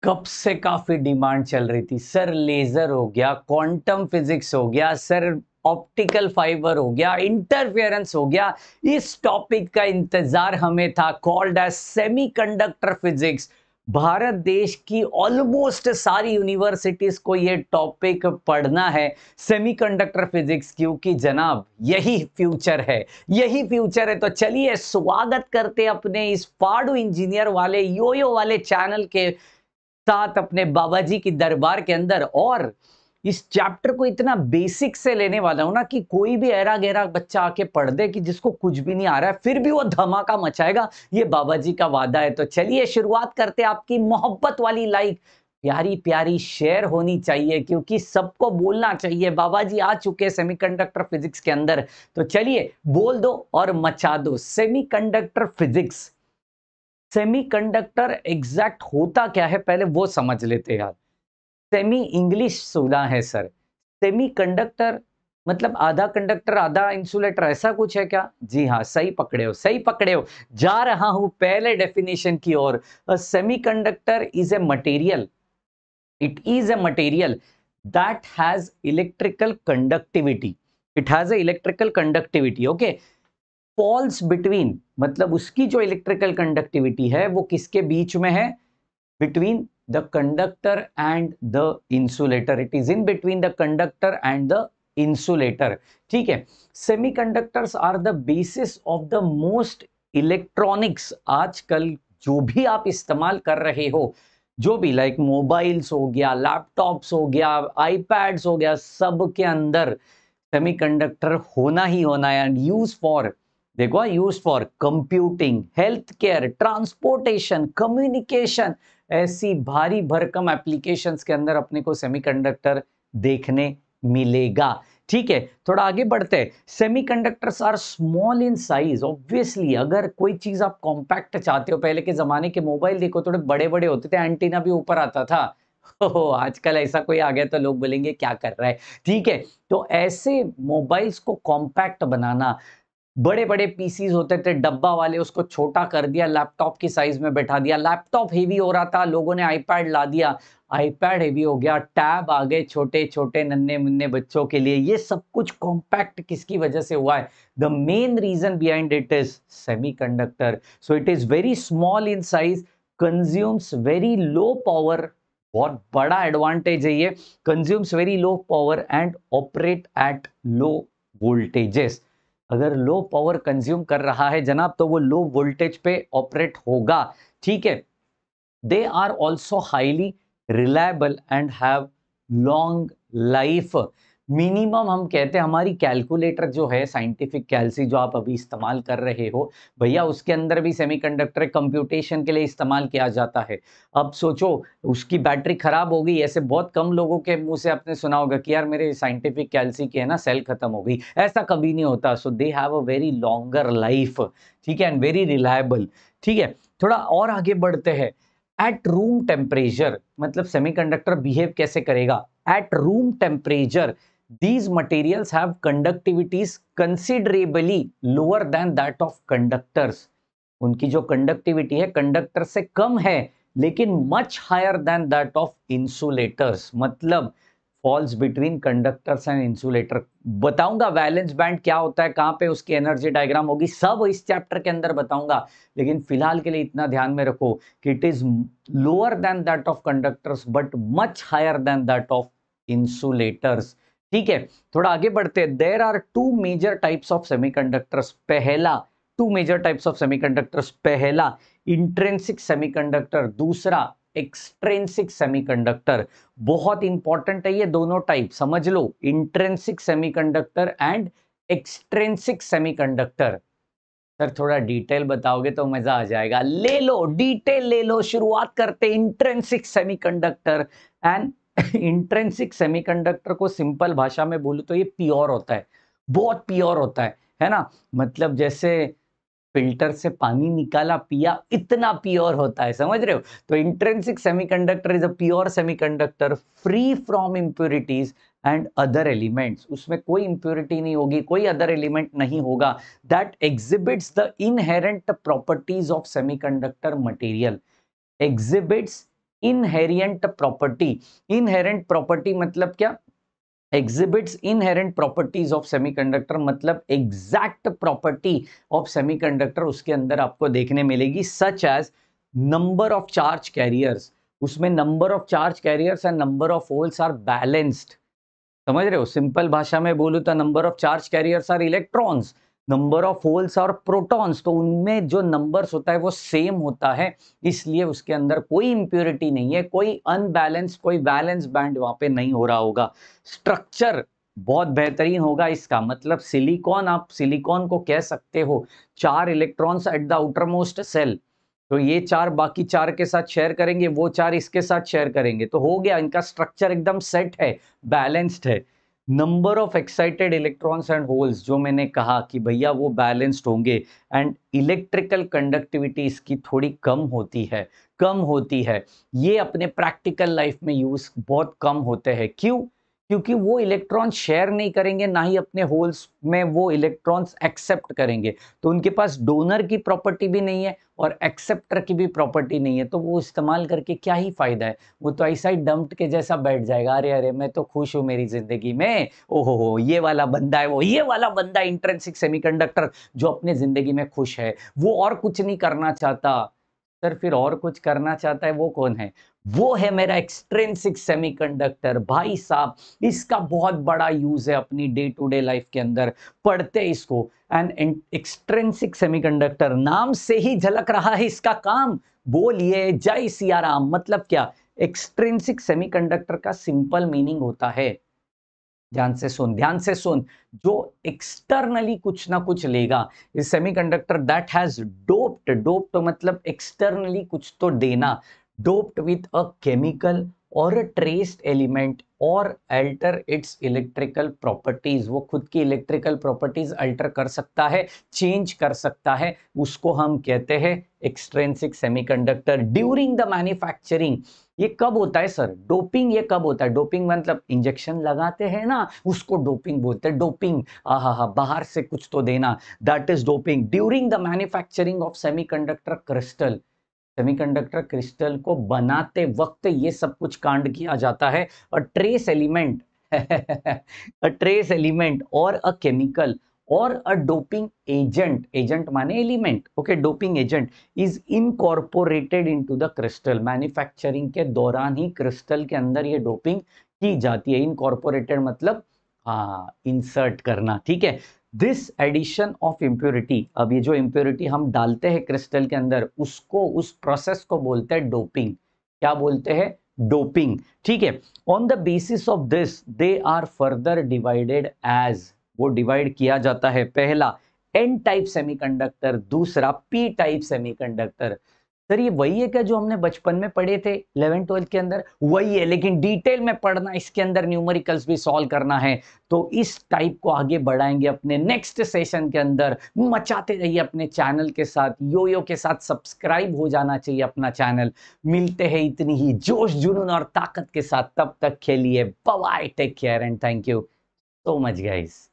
कब से काफी डिमांड चल रही थी सर। लेजर हो गया, क्वांटम फिजिक्स हो गया सर, ऑप्टिकल फाइबर हो गया, इंटरफेरेंस हो गया। इस टॉपिक का इंतजार हमें था, called as semiconductor physics. Bharat देश की ऑलमोस्ट सारी यूनिवर्सिटीज को ये टॉपिक पढ़ना है, सेमीकंडक्टर फिजिक्स, क्योंकि जनाब यही फ्यूचर है, यही फ्यूचर है। तो चलिए स्वागत करते अपने इस फाड़ू इंजीनियर वाले योयो वाले चैनल के साथ अपने बाबा जी की दरबार के अंदर। और इस चैप्टर को इतना बेसिक से लेने वाला हूं ना कि कोई भी ऐरा गहरा बच्चा आके पढ़ दे कि जिसको कुछ भी नहीं आ रहा है, फिर भी वो धमाका मचाएगा। ये बाबा जी का वादा है। तो चलिए शुरुआत करते हैं। आपकी मोहब्बत वाली लाइक प्यारी प्यारी शेयर होनी चाहिए, क्योंकि सबको बोलना चाहिए बाबा जी आ चुके हैं सेमीकंडक्टर फिजिक्स के अंदर। तो चलिए बोल दो और मचा दो सेमीकंडक्टर फिजिक्स। सेमीकंडक्टर एग्जैक्ट होता क्या है पहले वो समझ लेते हैं यार। सेमी इंग्लिश सुना है सर। सेमीकंडक्टर मतलब आधा कंडक्टर आधा इंसुलेटर, ऐसा कुछ है क्या? जी हाँ, सही पकड़े हो, सही पकड़े हो। जा रहा हूं पहले डेफिनेशन की ओर। Semiconductor is a material, it is a material that has electrical conductivity. It has a electrical conductivity, okay? Falls between मतलब उसकी जो इलेक्ट्रिकल कंडक्टिविटी है वो किसके बीच में है? Between the conductor and the insulator. It is in between the conductor and the insulator. ठीक है। Semiconductors are the basis of the most electronics. आजकल जो भी आप इस्तेमाल कर रहे हो, जो भी लाइक मोबाइल्स हो गया, लैपटॉप्स हो गया, आईपैड्स हो गया, सब के अंदर सेमीकंडक्टर होना ही होना है। एंड यूज फॉर, देखो, use for computing, health care, transportation, communication, ऐसी भारी भरकम एप्लीकेशंस के अंदर अपने को सेमीकंडक्टर देखने मिलेगा। ठीक है, थोड़ा आगे बढ़ते हैं। Semiconductors are small in size. Obviously अगर कोई चीज आप कॉम्पैक्ट चाहते हो, पहले के जमाने के मोबाइल देखो थोड़े बड़े बड़े होते थे, एंटीना भी ऊपर आता था। हो आजकल ऐसा कोई आ गया तो लोग बोलेंगे क्या कर रहा है। ठीक है, तो ऐसे मोबाइल्स को कॉम्पैक्ट बनाना, बड़े बड़े पीसीज होते थे डब्बा वाले, उसको छोटा कर दिया, लैपटॉप की साइज में बैठा दिया। लैपटॉप हेवी हो रहा था, लोगों ने आईपैड ला दिया, आईपैड हेवी हो गया, टैब आ गए छोटे छोटे नन्हे मुन्ने बच्चों के लिए। ये सब कुछ कॉम्पैक्ट किसकी वजह से हुआ है? The main reason behind it is semiconductor. So it is very small in size, consumes very low power. बहुत बड़ा एडवांटेज है ये। Consumes very low power and operate at low voltages. अगर लो पावर कंज्यूम कर रहा है जनाब तो वो लो वोल्टेज पे ऑपरेट होगा। ठीक है। They are also highly reliable and have long life. Minimum हम कहते हैं, हमारी कैलकुलेटर जो है साइंटिफिक कैलसी जो आप अभी इस्तेमाल कर रहे हो भैया, उसके अंदर भी सेमीकंडक्टर कंप्यूटेशन के लिए इस्तेमाल किया जाता है। अब सोचो उसकी बैटरी खराब हो गई, ऐसे बहुत कम लोगों के मुंह से आपने सुना होगा कि यार मेरे साइंटिफिक कैलसी की है ना सेल खत्म हो गई। ऐसा कभी नहीं होता। So they have a very longer life. ठीक है, एंड वेरी रिलायबल। ठीक है, थोड़ा और आगे बढ़ते हैं। एट रूम टेम्परेचर मतलब सेमीकंडक्टर बिहेव कैसे करेगा? At room temperature these materials have conductivities considerably lower than that of conductors. उनकी जो कंडक्टिविटी है कंडक्टर से कम है, लेकिन much higher than that of insulators. मतलब falls between conductors and insulator. बताऊंगा वैलेंस बैंड क्या होता है, कहां पे उसकी एनर्जी डायग्राम होगी, सब इस चैप्टर के अंदर बताऊंगा। लेकिन फिलहाल के लिए इतना ध्यान में रखो कि it is lower than that of conductors but much higher than that of insulators. ठीक है, थोड़ा आगे बढ़ते हैं। There are two major types of semiconductors. पहला, two major types of semiconductors. पहला इंट्रिंसिक सेमीकंडक्टर, दूसरा एक्सट्रिंसिक सेमीकंडक्टर। बहुत इंपॉर्टेंट है ये दोनों टाइप, समझ लो, intrinsic semiconductor and extrinsic semiconductor. Sir थोड़ा डिटेल बताओगे तो मजा आ जाएगा। ले लो डिटेल ले लो। शुरुआत करते intrinsic semiconductor and intrinsic semiconductor को सिंपल भाषा में बोलूं तो ये प्योर होता है, बहुत प्योर होता है ना। मतलब जैसे फिल्टर से पानी निकाला पिया, इतना प्योर होता है, समझ रहे हो? तो intrinsic semiconductor is a pure semiconductor free from impurities and other elements. उसमें कोई इंप्योरिटी नहीं होगी, कोई अदर एलिमेंट नहीं होगा। That exhibits the inherent properties of semiconductor material. Exhibits inherent property, inherent property मतलब क्या? exhibits inherent properties of semiconductor, मतलब एग्जैक्ट प्रॉपर्टी ऑफ सेमीकंडक्टर उसके अंदर आपको देखने मिलेगी, such as number of charge carriers, उसमें number of charge carriers and number of holes are balanced. समझ रहे हो? सिंपल भाषा में बोलूं तो number of charge carriers are electrons, number of holes और प्रोटॉन्स, तो उनमें जो नंबर्स होता है वो सेम होता है, इसलिए उसके अंदर कोई इंप्योरिटी नहीं है, कोई अनबैलेंस, कोई बैलेंस बैंड वहां पे नहीं हो रहा होगा। स्ट्रक्चर बहुत बेहतरीन होगा इसका, मतलब सिलिकॉन, आप सिलिकॉन को कह सकते हो 4 electrons at the outermost shell, तो ये 4 बाकी 4 के साथ शेयर करेंगे, वो 4 इसके साथ शेयर करेंगे, तो हो गया, इनका स्ट्रक्चर एकदम सेट है, बैलेंस्ड है। Number of excited electrons and holes, जो मैंने कहा कि भैया वो बैलेंस्ड होंगे, एंड इलेक्ट्रिकल कंडक्टिविटी इसकी थोड़ी कम होती है, कम होती है। ये अपने प्रैक्टिकल लाइफ में यूज बहुत कम होते हैं। क्यों? क्योंकि वो इलेक्ट्रॉन शेयर नहीं करेंगे, ना ही अपने होल्स में वो इलेक्ट्रॉन्स एक्सेप्ट करेंगे, तो उनके पास डोनर की प्रॉपर्टी भी नहीं है और एक्सेप्टर की भी प्रॉपर्टी नहीं है, तो वो इस्तेमाल करके क्या ही फायदा है? वो तो ऐसा ही डंप्ड के जैसा बैठ जाएगा, अरे अरे मैं तो खुश हूं मेरी जिंदगी में, ओहो हो ये वाला बंदा है, वो ये वाला बंदा इंट्रिंसिक सेमीकंडक्टर जो अपने जिंदगी में खुश है, वो और कुछ नहीं करना चाहता। सर फिर और कुछ करना चाहता है, वो कौन है? वो है मेरा एक्सट्रिंसिक सेमीकंडक्टर भाई साहब। इसका बहुत बड़ा यूज है अपनी डे टू डे लाइफ के अंदर, पढ़ते इसको। एंड एक्सट्रिंसिक सेमीकंडक्टर, नाम से ही झलक रहा है इसका काम। बोलिए जय सिया राम। मतलब क्या? एक्सट्रिंसिक सेमीकंडक्टर का सिंपल मीनिंग होता है, ध्यान से सुन, ध्यान से सुन, जो एक्सटर्नली कुछ ना कुछ लेगा, इस semiconductor that has doped, doped मतलब एक्सटर्नली कुछ तो देना, डोप्ड विथ अ केमिकल और अ ट्रेस्ड एलिमेंट और अल्टर इट्स इलेक्ट्रिकल प्रॉपर्टीज, वो खुद की इलेक्ट्रिकल प्रॉपर्टीज अल्टर कर सकता है, चेंज कर सकता है, उसको हम कहते हैं extrinsic semiconductor during the manufacturing. ये कब होता है सर डोपिंग? ये कब होता है डोपिंग? मतलब इंजेक्शन लगाते हैं ना, उसको डोपिंग बोलते हैं। डोपिंग, आहा, बाहर से कुछ तो देना, that is doping. During the manufacturing of semiconductor crystal, semiconductor crystal को बनाते वक्त ये सब कुछ कांड किया जाता है। और trace element a trace element और अ केमिकल और अ डोपिंग एजेंट, एजेंट माने element, okay, doping agent is incorporated into the crystal. Manufacturing के दौरान ही क्रिस्टल के अंदर ये डोपिंग की जाती है। इनकॉर्पोरेटेड मतलब हाँ, इंसर्ट करना, ठीक है। दिस एडिशन ऑफ इम्प्योरिटी, अब ये जो इम्प्योरिटी हम डालते हैं क्रिस्टल के अंदर, उसको, उस प्रोसेस को बोलते हैं डोपिंग। क्या बोलते हैं? डोपिंग, ठीक है। On the basis of this they are further divided as, वो डिवाइड किया जाता है, पहला एन टाइप सेमीकंडक्टर, दूसरा पी टाइप सेमीकंडक्टर। सर ये वही है क्या जो हमने बचपन में पढ़े थे 11 12 के अंदर? वही है, लेकिन डिटेल में पढ़ना, इसके अंदर न्यूमेरिकल्स भी सॉल्व करना है, तो इस टाइप को आगे बढ़ाएंगे अपने नेक्स्ट सेशन के अंदर। मचाते रहिए अपने चैनल के साथ, यो के साथ सब्सक्राइब हो जाना चाहिए अपना चैनल। मिलते हैं इतनी ही जोश जुनून और ताकत के साथ, तब तक के लिए bye bye, take care and thank you so much guys.